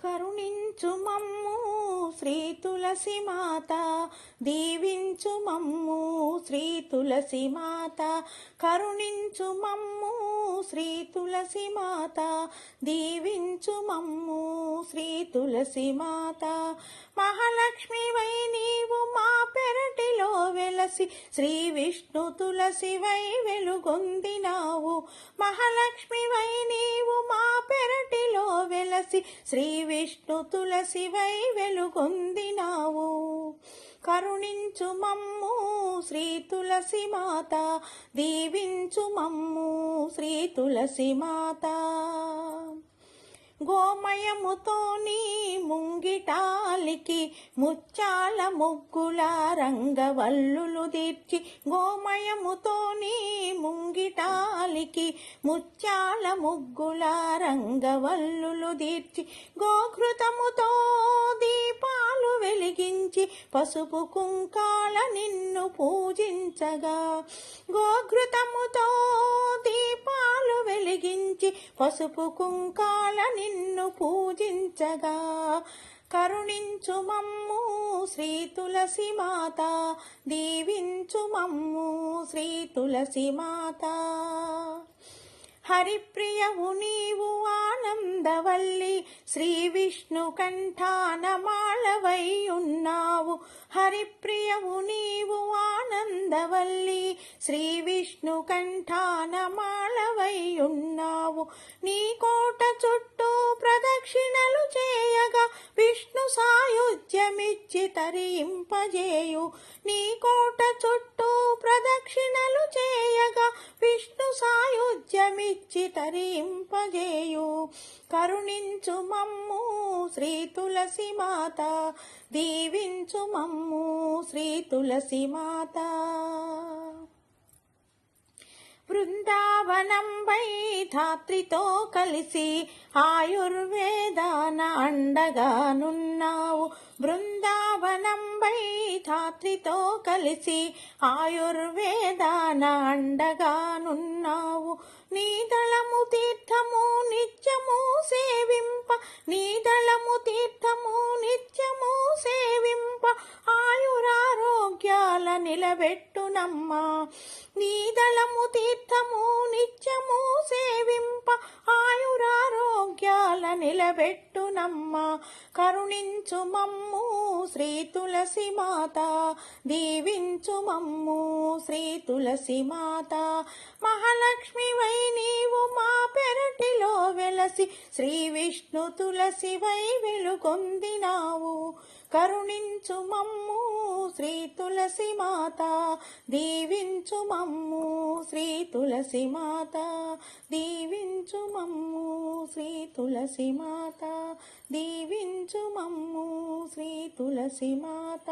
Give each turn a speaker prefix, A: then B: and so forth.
A: కరుణించు మమ్ము శ్రీ తులసి మాత, దీవించు మమ్ము శ్రీ తులసి మాత. కరుణించు మమ్ము శ్రీ తులసి మాత, దీవించు మమ్ము శ్రీ తులసి మాత. మహాలక్ష్మివై నీవు మా పెరటిలో వెలసి, శ్రీ విష్ణు తులసివై వెలుగొందినావు. మహాలక్ష్మివై నీవు మా పెరటిలో వెలసి, శ్రీ విష్ణు తులసివై వెలుగొందినావు. కరుణించు మమ్ము శ్రీ తులసి మాత, దీవించు మమ్ము శ్రీ తులసి మాత. గోమయముతో నీ ముంగిటాలికి ముత్యాల ముగ్గుల రంగవల్లులు దీర్చి, గోమయముతో నీ ముంగిటాలికి ముత్యాల ముగ్గుల రంగవల్లులు దీర్చి, గోఘృతముతో దీపాలు వెలిగించి పసుపు కుంకాల నిన్ను పూజించగా, గోఘృతముతో దీపాలు వెలిగించి పసుపు కుంకాల నిన్ను పూజించగా. కరుణించు మమ్ము శ్రీ తులసి మాత, దీవించు మమ్ము శ్రీ తులసి మాత. హరిప్రియవు నీవు ఆనందవల్లి, శ్రీ విష్ణు కంఠానమాళవై ఉన్నావు. హరిప్రియవు నీవు ఆనందవల్లి, శ్రీ విష్ణు కంఠానమాళవై ఉన్నావు. నీ కోట చుట్టూ ప్రదక్షిణలు చేయగా విష్ణు సాయుధ్యమిచ్చి తరింపజేయు. నీ కోట చుట్టూ ప్రదక్షిణలు చేయగా విష్ణు సాయుధ్యమిచ్చి తరింపజేయు. కరుణించు మమ్ము శ్రీ తులసి మాత, దీవించు మమ్ము శ్రీ తులసి మాత. బృందావనంపై ధాత్రితో కలిసి ఆయుర్వేదాన అండగానున్నావు. బృందావనంపై ధాత్రితో కలిసి ఆయుర్వేదాన అండగానున్నావు. నీదళము తీర్థము నిత్యము సేవింప, నీదళము తీర్థము నిత్యము సేవింప ఆయురారోగ్యాల నిలబెట్టునమ్మా. నీదళము తీర్థము నిత్యము సేవింప ఆయురారోగ్యాల నిలబెట్టునమ్మా. కరుణించు మమ్ము శ్రీ తులసి మాత, దీవించు మమ్ము శ్రీ తులసి మాత. మహాలక్ష్మివై నీవు మా పెరటిలో వెలసి, శ్రీ విష్ణు తులసివై వెలుగొందినావు. కరుణించు మమ్ము శ్రీ తులసి మాత, దీవించు మమ్ము శ్రీ తులసి మాత. దీవించు మమ్ము శ్రీ తులసి మాత, దీవించు మమ్ము శ్రీ తులసి మాత.